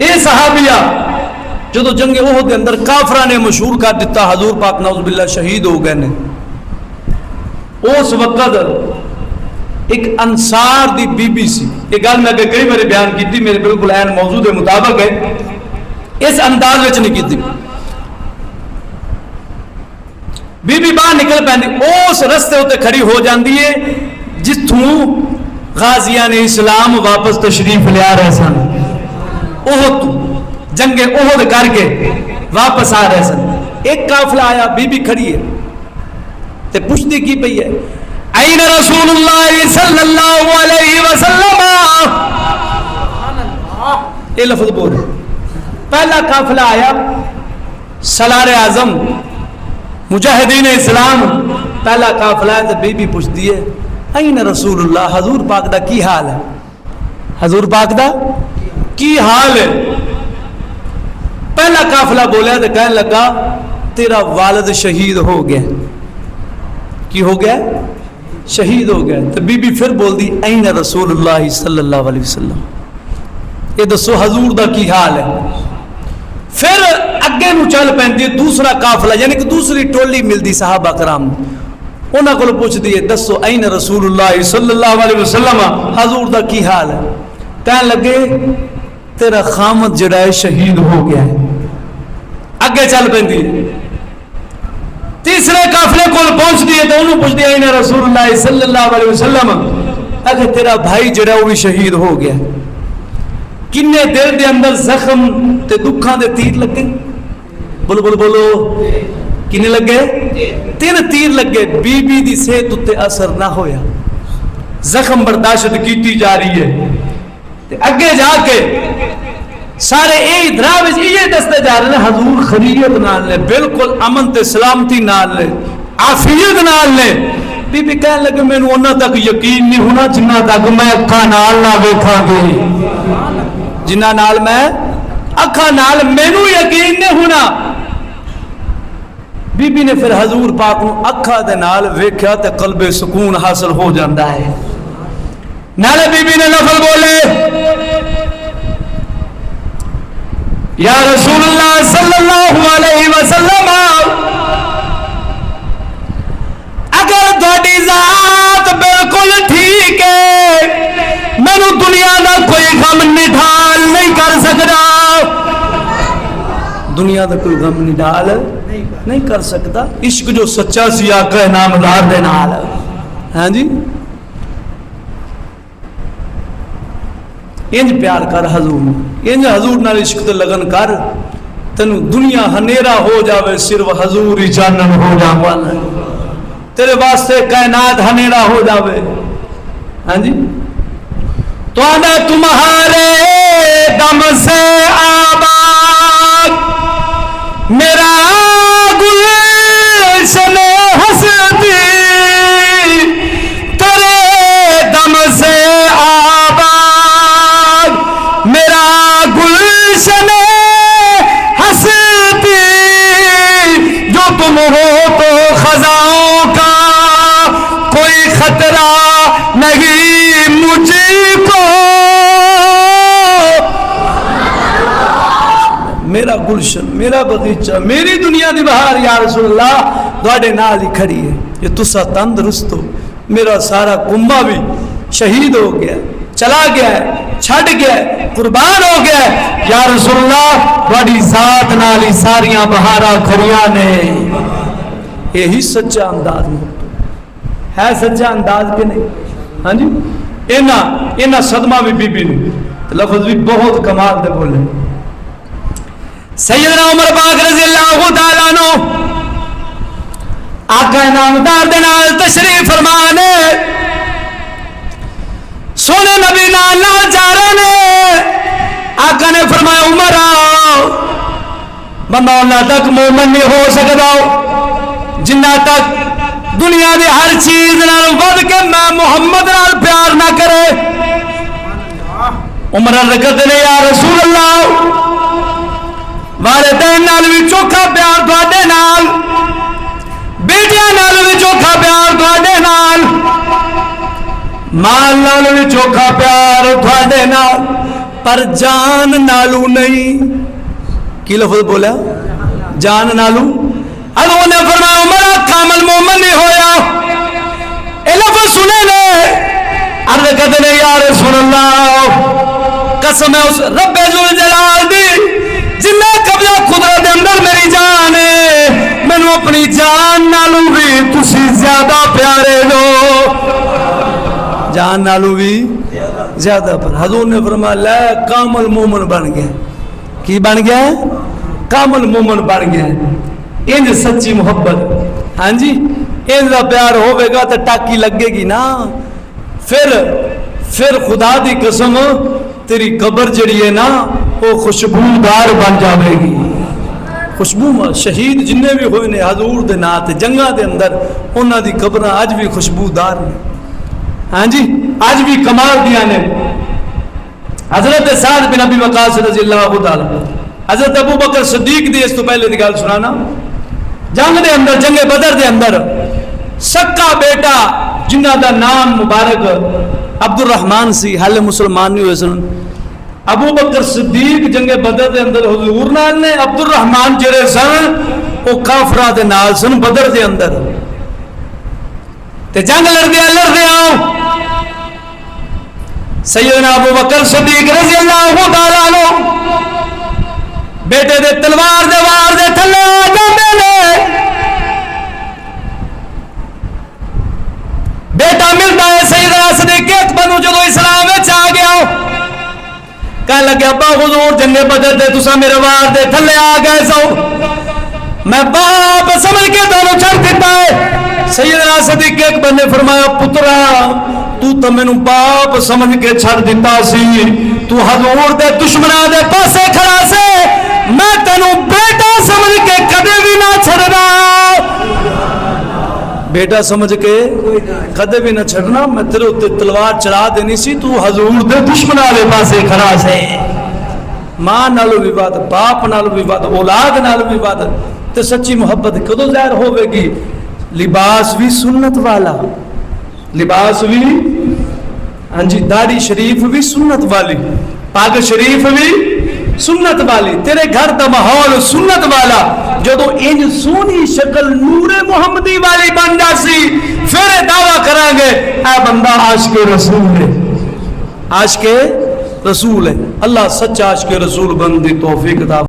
یہ صحابیہ جدو جنگ احد کے اندر کافرہ نے مشہور کر دیتا حضور پاک نعوذ باللہ شہید ہو گئے نے، اس وقت ایک انصار دی بی بی سی، یہ گل میں کئی بار بیان کی تھی، میرے بالکل عین موضوع کے مطابق ہے، اس انداز میں نہیں کی تھی۔ بی بی باہر نکل پی اس رستے اتنے کھڑی ہو جاندی ہے جتوں غازیان اسلام واپس تشریف لیا رہے سن، احد جنگ احد کر کے واپس آ رہے سن۔ ایک قافلہ آیا، بی بی کھڑی ہے تے پوچھتی کی پئی ہے، این رسول اللہ صلی اللہ علیہ وسلم، یہ لفظ بول رہے۔ پہلا قافلہ آیا سالار اعظم مجاہدین اسلام، پہلا قافلہ ہے، بی بی پوچھتی ہے این رسول اللہ، حضور پاک دا کی حال ہے، حضور پاک دا کی حال ہے۔ پہلا قافلہ بولیا تو کہنے لگا تیرا والد شہید ہو گیا، کی ہو گیا؟ شہید ہو گیا۔ تو بی بی پھر بول دی این رسول اللہ صلی اللہ علیہ وسلم، یہ دسو حضور دا کی حال ہے۔ پھر اگے نو چل پہنتی ہے دوسرا قافلہ، یعنی کہ دوسری ٹولی ملتی صحابہ کرام، انہاں کو پوچھ دیئے دسو این رسول اللہ صلی اللہ علیہ وسلم، حضور دا کی حال ہے؟ کہنے لگے تیرا خامد جڑا ہے شہید ہو گیا ہے۔ اگے چل پہنتی ہے تیسرے قافلے کو پہنچ دیئے تو انہوں پوچھ دیا این رسول اللہ صلی اللہ علیہ وسلم، اگر تیرا بھائی جڑا وہ بھی شہید ہو گیا، کنے دل دے اندر زخم تے دکھاں دے تیر لگے؟ بولو بولو بولو، کنے لگے؟ 3 تیر لگے، بی بی دی صحت تے اثر نہ ہویا، زخم برداشت کیتی جا رہی ہے۔ تے اگے جا کے سارے اے دراوج یہ دستے جا رہے ہیں حضور خیریت نال لے، بالکل امن تے سلامتی نال لے، عافیت نال لے۔ بی بی کہنے لگے میں نے انہاں تک یقین نہیں ہونا جنہ تک میں اکھاں نال نہ ویکھاں گی، جنہ نال میں اکھاں نال مینوں یقین نہیں ہونا۔ بی بی نے پھر حضور پاک نو اکھاں دے نال ویکھیا تے قلب سکون حاصل ہو جاندا ہے۔ نالے بی بی نے لفظ بولے یا رسول اللہ صلی اللہ علیہ وسلم، اگر تھوڑی ذات بالکل ٹھیک ہے، میں نو دنیا دا کوئی غم نڈھال نہیں کر سکتا، دنیا دا کوئی غم نڈھال نہیں کر سکتا۔ عشق جو سچا سی آقا نامدار دے نال، ہاں جی انج پیار کر حضور، انج حضور نال عشق تے لگن کر، تینو دنیا ہنیرا ہو جاوے صرف حضور ہی چانن ہو جاوے، تیرے واسطے کائنات ہنیرا ہو جاوے، ہاں جی تو آنا تمہارے دم سے آباد میرا گلشن ہستی، تیرے دم سے میرا گلشن ہستی، جو تم ہو تو خزاں کا کوئی خطرہ نہیں مجھ کو، میرا گلشن میرا بغیچہ میری دنیا دی بہار یا رسول اللہ تواڈے نال ہی کھڑی ہے، یہ تسا تندرست ہو، میرا سارا کنبہ بھی شہید ہو گیا، چلا گیا ہے، چھڑ گیا ہے، قربان ہو گیا ہے، یا رسول اللہ بڑی ذات نالی ساریاں بہارا کھڑیاں نے۔ یہی سچا انداز ہے، سچا انداز کے نہیں؟ ہاں جی اینا صدمہ بھی بی بی نے لفظ بھی بہت کمال دے بولے۔ سیدنا عمر پاک رضی اللہ تعالیٰ عنہ آقا نامدار دے نال تشریف فرمانے، سونے نبی نال جا رہے نے، آقا نے فرمایا عمر آؤ، بندہ اللہ تک مومن نہیں ہو سکتا جنہ تک دنیا دی ہر چیز نال ود کے میں محمد نال پیار نہ کرے۔ عمر رکھتے نے یا رسول اللہ والدین نال بھی چوکھا پیار تواڈے نال، بیٹیاں نال بھی چوکھا پیار تواڈے نال، مال نال بھی چوکھا پیار تواڈے نال، پر جان نالو نہیں. کی لفظ بولا؟ جان نالو. حضور نے فرمایا عمر کامل مومن نہیں ہویا. اے لفظ سنے لے. عرض کرتے ہیں یا رسول اللہ قسم ہے اس رب ذوالجلال دی جنہ قبضہ قدرت دے اندر میری جان ہے, میں نے اپنی جان نالو بھی تسی زیادہ پیارے لو. جان نالو بھی زیادہ پر. حضور نے فرمایا لے کامل مومن بن گئے. کی بن گیا؟ کامل مومن بن گئے. انج سچی محبت, ہاں جی انج دا پیار ہوے گا تو ٹاکی لگے گی نا. پھر خدا دی قسم تیری قبر جڑی ہے نا وہ خوشبودار بن جاوے گی. خوشبو شہید جننے بھی ہوئے نے حضور دے نام تے جنگاں دے اندر انہاں دی قبراں اج بھی خوشبودار نے. ہاں جی اج بھی کمال دیاں نے. حضرت سعد بن ابی وقاص رضی اللہ تعالی, حضرت ابو بکر صدیق دی اس تو پہلے دی گل سنانا. جنگ دے اندر, جنگ بدر دے اندر سکا بیٹا جنہ دا نام مبارک عبد الرحمن سی, حال مسلمان نہیں ہوئے سن. ابو بکر صدیق جنگ بدر دے اندر حضور نال نے, عبد الرحمن جڑے سن وہ کافراں دے نال سن بدر دے اندر. تے جنگ لڑدے آؤ سیدنا ابو بکر صدیق رضی اللہ تعالی عنہ بیٹے دے تلوار دے وار دے تھلے آ جاندے نے. بیٹا ملتا ہے سیدنا صدیق اکبر نو جدو اسلام وچ آ گیا, کہنے لگے ابا حضور جنگ بدر دے تساں میرے وار دے تھلے آ گئے سو, میں باپ سمجھ کے تانوں چھڑ دیتا ہے. سیدنا صدیق اکبر نے فرمایا پترا تو مینوں باپ سمجھ کے چھڑ دیتا سی, تو حضور دے دشمناں دے پاسے کھڑا سے, میں تینوں بیٹا سمجھ کے کدے بھی نہ چھڑنا. بیٹا سمجھ کے کدے بھی نہ چھڑنا, میں تیرے تے تلوار چلا دینی سی, تو حضور دے دشمناں دے پاسے کھڑا سے. ماں نالو بھی بات, باپ نالو بھی بات, اولاد نالو بھی بات, تے سچی محبت کدو ظاہر ہوے گی؟ لباس بھی سنت والا, لباس بھی ہاں جی, داڑھی شریف بھی سنت والی, پاگ شریف بھی سنت والی, تیرے گھر دا ماحول سنت والا. جدو انج سونی شکل نور محمدی والی بن جاسی پھر دعویٰ کریں گے اے بندہ عاشق رسول ہے, عاشق رسول ہے. اللہ سچا عاشق رسول بن دی توفیق عطا